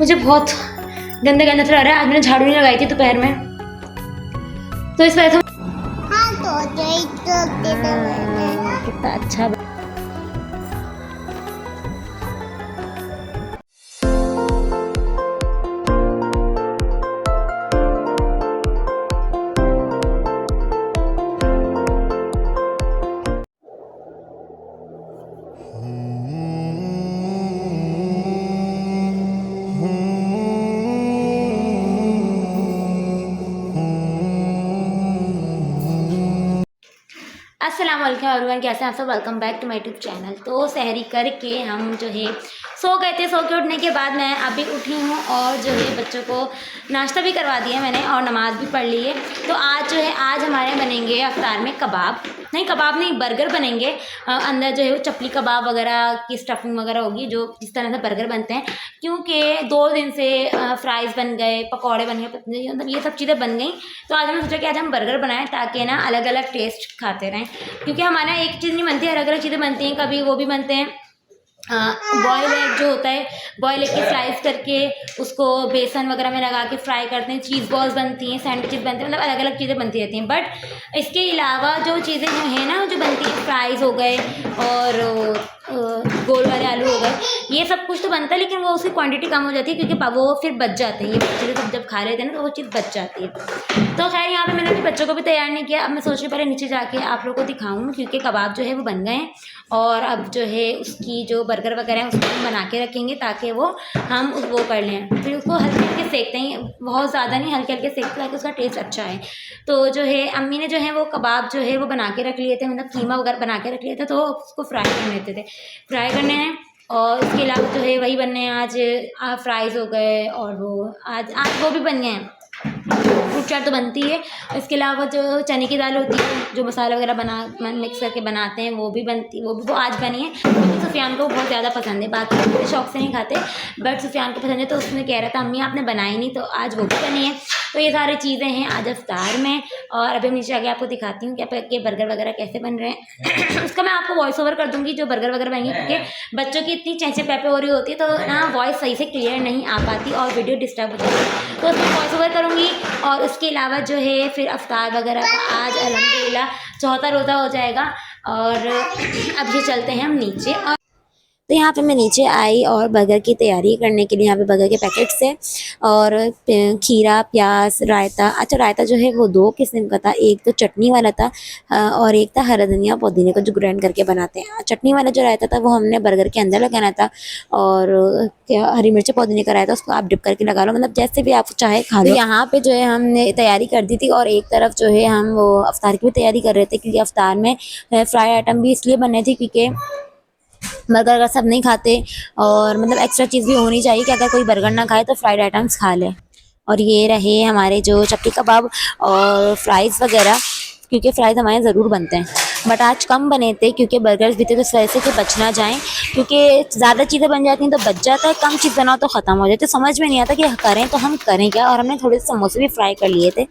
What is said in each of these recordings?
मुझे बहुत गंदा गंदा सा लग रहा है। आज मैंने झाड़ू नहीं लगाई थी दोपहर में, तो इस वजह से कितना अच्छा। अस्सलाम वालेकुम एवरीवन, कैसे हैं आप सब। Welcome back to my YouTube channel. तो सहरी करके हम जो है सो गए थे। सो के उठने के बाद मैं अभी उठी हूँ और जो है बच्चों को नाश्ता भी करवा दिया मैंने और नमाज़ भी पढ़ ली है। तो आज जो है आज हमारे बनेंगे अफ्तार में कबाब नहीं बर्गर बनेंगे। अंदर जो है वो चपली कबाब वगैरह की स्टफिंग वगैरह होगी, जो जिस तरह से बर्गर बनते हैं। क्योंकि 2 दिन से फ्राइज़ बन गए, पकौड़े बन गए, मतलब ये सब चीज़ें बन गई। तो आज हमने सोचा कि आज हम बर्गर बनाएं ताकि ना अलग अलग टेस्ट खाते रहें। क्योंकि हमारे यहाँ एक चीज़ नहीं बनती है, अलग अलग चीज़ें बनती हैं। कभी वो भी बनते हैं बॉयल एग जो होता है, बॉयल एग की स्लाइस करके उसको बेसन वगैरह में लगा के फ्राई करते हैं। चीज़ बॉल्स बनती हैं, सैंडविचेस बनते हैं, मतलब अलग अलग चीज़ें बनती रहती हैं। बट इसके अलावा जो चीज़ें जो हैं ना, जो बनती हैं, फ्राइज़ हो गए और गोल वाले आलू हो गए, ये सब कुछ तो बनता है, लेकिन वो उसकी क्वांटिटी कम हो जाती है क्योंकि वो फिर बच जाते हैं। ये चीज़ें सब जब खा लेते हैं ना तो वो चीज़ बच जाती है। तो खैर यहाँ पे मैंने अपने बच्चों को भी तैयार नहीं किया। अब मैं सोच रही पहले नीचे जाके आप लोगों को दिखाऊँ, क्योंकि कबाब जो है वो बन गए हैं और अब जो है उसकी जो बर्गर वगैरह है उसको हम बना के रखेंगे ताकि वो हम वो कर लें। फिर उसको हल्के हल्के सेकते हैं, बहुत ज़्यादा नहीं, हल्के हल्के सेकते ताकि उसका टेस्ट अच्छा है। तो जो है अम्मी ने जो है वो कबाब जो है वो बना के रख लिए थे, मतलब कीमा वगैरह बना के रख लिए थे, तो उसको फ्राई कर लेते थे, फ्राई करने हैं। और उसके अलावा जो है वही बनने हैं आज फ्राइज़ हो गए और वो आज वो भी बन गए हैं। फ्रूट चाट तो बनती है। इसके अलावा जो चने की दाल होती है, जो मसाला वगैरह मिक्स करके बनाते हैं, वो भी बनती, वो आज बनी है। क्योंकि सुफियान को बहुत ज़्यादा पसंद है, बाकी मेरे शौक से नहीं खाते, बट सुफियान को पसंद है। तो उसने कह रहा था अम्मी आपने बनाई नहीं, तो आज वो भी बनी है। तो ये सारी चीज़ें हैं आज अफ्तार में। और अभी नीचे आगे आपको दिखाती हूँ कि बर्गर वगैरह कैसे बन रहे हैं। उसका मैं आपको वॉइस ओवर कर दूँगी जो बर्गर वगैरह बनेंगे, क्योंकि बच्चों की इतनी चेंचे पैपे हो रही होती है तो ना वॉइस सही से क्लियर नहीं आ पाती और वीडियो डिस्टर्ब हो जाती है। तो उसमें वॉइस ओवर करूँगी। और उसके अलावा जो है फिर अफ्तार वगैरह का आज अल्हम्दुलिल्लाह चौथा रोज़ा हो जाएगा। और अब ये चलते हैं हम नीचे। और तो यहाँ पे मैं नीचे आई और बर्गर की तैयारी करने के लिए यहाँ पे बर्गर के पैकेट्स थे और खीरा, प्याज, रायता। अच्छा, रायता जो है वो 2 किस्म का था, एक तो चटनी वाला था और एक था हरा धनिया पुदीने का जो ग्राइंड करके बनाते हैं। चटनी वाला जो रायता था वो हमने बर्गर के अंदर लगाना था, और हरी मिर्च पुदीने का रायता उसको आप डिप करके लगा लो, मतलब जैसे भी आप चाहे खा लो। तो यहाँ पे जो है हमने तैयारी कर दी थी और एक तरफ जो है हम वो अफ्तार की भी तैयारी कर रहे थे, क्योंकि अफ्तार में फ्राई आइटम भी इसलिए बने थे क्योंकि बर्गर अगर सब नहीं खाते और मतलब एक्स्ट्रा चीज़ भी होनी चाहिए कि अगर कोई बर्गर ना खाए तो फ्राइड आइटम्स खा ले। और ये रहे हमारे जो चपटी कबाब और फ्राइज़ वगैरह, क्योंकि फ्राइज़ हमारे ज़रूर बनते हैं, बट आज कम बने थे क्योंकि बर्गर्स भी थे, तो इस वजह से कि बच ना जाएँ, क्योंकि ज़्यादा चीज़ें बन जाती हैं तो बच जाता है, कम चीज़ बनाओ तो ख़त्म हो जाती है। समझ में नहीं आता कि करें तो हम करें क्या। और हमने थोड़े से समोसे भी फ्राई कर लिए थे।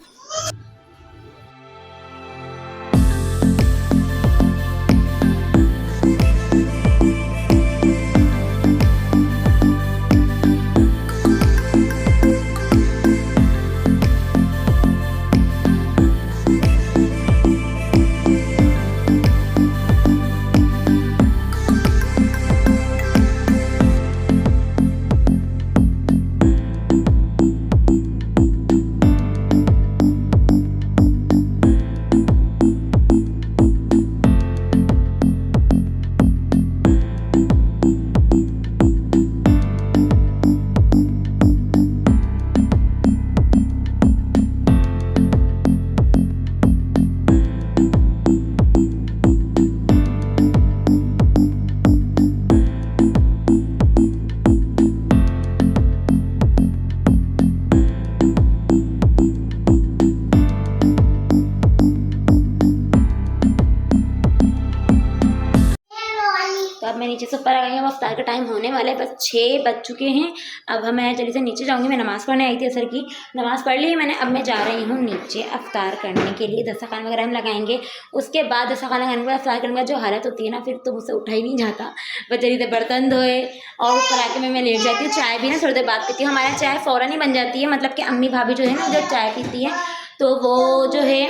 नीचे से ऊपर आ गई हूँ। अफ्तार का टाइम होने वाला है, बस 6 बज चुके हैं। अब मैं जल्दी से नीचे जाऊँगी। मैं नमाज़ पढ़ने आई थी असर की, नमाज़ पढ़ ली मैंने। अब मैं जा रही हूँ नीचे अफ्तार करने के लिए। दस्तरखान वगैरह हम लगाएंगे, उसके बाद दस्तरखान लगाने के बाद अफ्तार करने के बाद जो हालत होती है ना, फिर तो मुझसे उठा ही नहीं जाता। बस जल्दी से बर्तन धोए और ऊपर आके मैं लेट जाती हूँ। चाय भी ना थोड़ी देर बाद पीती हूँ। हमारे चाय फ़ौरन ही बन जाती है, मतलब कि अम्मी भाभी जो है ना जब चाय पीती है तो वो जो है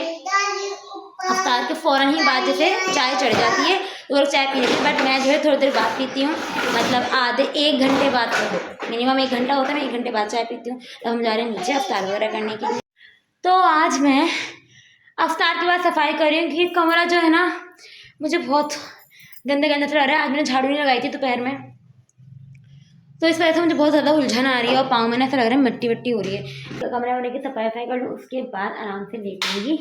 अफ्तार के फ़ौरन ही बाद जैसे चाय चढ़ जाती है तो वो लोग चाय पी लेते हैं। बट मैं जो है थोड़ी देर बाद पीती हूँ, मतलब आधे 1 घंटे बाद, मिनिमम 1 घंटा होता है, मैं 1 घंटे बाद चाय पीती हूँ। तो हम जा रहे हैं नीचे अफ्तार वगैरह करने के लिए। तो आज मैं अफ्तार के बाद सफाई कर रही हूँ क्योंकि कमरा जो है ना मुझे बहुत गंदा गंदा सा लग रहा है। आज मैंने झाड़ू नहीं लगाई थी दोपहर में, तो इस वजह से मुझे बहुत ज़्यादा उलझन आ रही है और पाँव में ना ऐसा लग रहा है मिट्टी वट्टी हो रही है। तो कमरे वमरे की सफाई वफाई कर लूँ, उसके बाद आराम से लेटूंगी।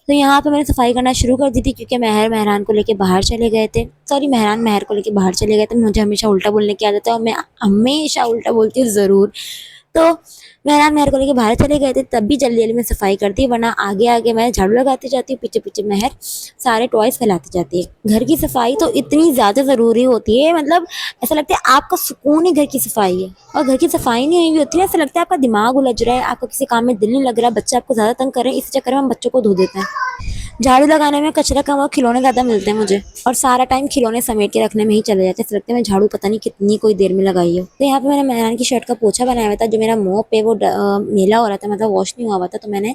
तो यहाँ पे मैंने सफाई करना शुरू कर दी थी क्योंकि मेहरान को लेके बाहर चले गए थे। सॉरी, मेहरान महर को लेके बाहर चले गए थे। मुझे हमेशा उल्टा बोलने की आदत है और मैं हमेशा उल्टा बोलती हूँ ज़रूर। तो मेहरान महर को लेके बाहर चले गए थे, तब भी जल्दी जल्दी में सफाई करती, वरना आगे आगे मैं झाड़ू लगाती जाती हूँ, पीछे पीछे महर सारे टॉयज़ फैलाती जाती है। घर की सफाई तो इतनी ज़्यादा ज़रूरी होती है, मतलब ऐसा लगता है आपका सुकून ही घर की सफाई है। और घर की सफाई नहीं हुई भी होती है, ऐसा लगता है आपका दिमाग उलझ रहा है, आपका किसी काम में दिल नहीं लग रहा, बच्चे आपको ज़्यादा तंग कर रहे हैं, इस चक्कर में हम बच्चों को धो देते हैं। झाड़ू लगाने में कचरा कम और खिलौने ज़्यादा मिलते हैं मुझे, और सारा टाइम खिलौने समेट के रखने में ही चले जाते हैं। ऐसा लगता है मैं झाड़ू पता नहीं कितनी कोई देर में लगाई हो। तो यहाँ पे मैंने मेहरान की शर्ट का पोछा बनाया हुआ था। जो मेरा मोप है वो मेला हो रहा था, मतलब वॉश नहीं हुआ हुआ था, तो मैंने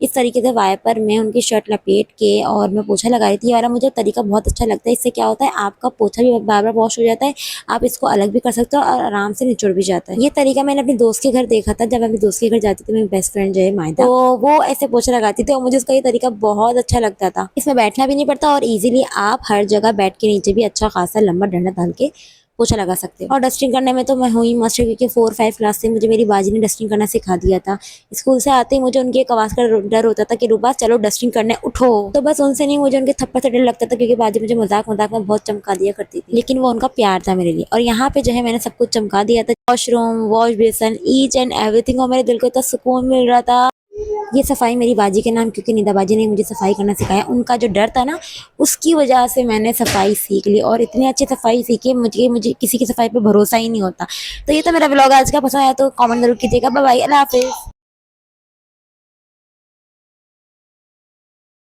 इस तरीके से वाइपर में उनकी शर्ट लपेट के और मैं पोछा लगा रही थी। ये वाला मुझे तरीका बहुत अच्छा लगता है। इससे क्या होता है, आपका पोछा भी बार बार वॉश हो जाता है, आप इसको अलग भी कर सकते हो और आराम से निचोड़ भी जाता है। ये तरीका मैंने अपने दोस्त के घर देखा था। जब मैं अपने दोस्त के घर जाती थी, मेरी बेस्ट फ्रेंड जो है मायदा, तो वो ऐसे पोछा लगाती थी और मुझे उसका ये तरीका बहुत अच्छा लगता था। इसमें बैठना भी नहीं पड़ता और इजीली आप हर जगह बैठ के नीचे भी अच्छा खासा लंबा डंडा डाल के पोछा लगा सकते हो। और डस्टिंग करने में तो मैं हुई मास्टर, क्योंकि 4-5 क्लास से मुझे मेरी बाजी ने डस्टिंग करना सिखा दिया था। स्कूल से आते ही मुझे उनकी एक आवाज़ का डर होता था कि रुबा चलो डस्टिंग करने उठो। तो बस उनसे नहीं, मुझे उनके थप्पड़ से डर लगता था, क्योंकि बाजी मुझे मजाक मजाक में बहुत चमका दिया करती थी, लेकिन वो उनका प्यार था मेरे लिए। और यहाँ पे जो है मैंने सब कुछ चमका दिया था, washroom, wash basin, each and everything, और मेरे दिल को इतना सुकून मिल रहा था। ये सफाई मेरी बाजी के नाम, क्योंकि निदा बाजी ने मुझे सफाई करना सिखाया। उनका जो डर था ना, उसकी वजह से मैंने सफाई सीख ली और इतनी अच्छी सफाई सीखी, मुझे किसी की सफाई पे भरोसा ही नहीं होता। तो ये तो मेरा व्लॉग आज का, पसंद आया तो कमेंट जरूर कीजिएगा। बाय बाय, अल्लाह हाफिज़।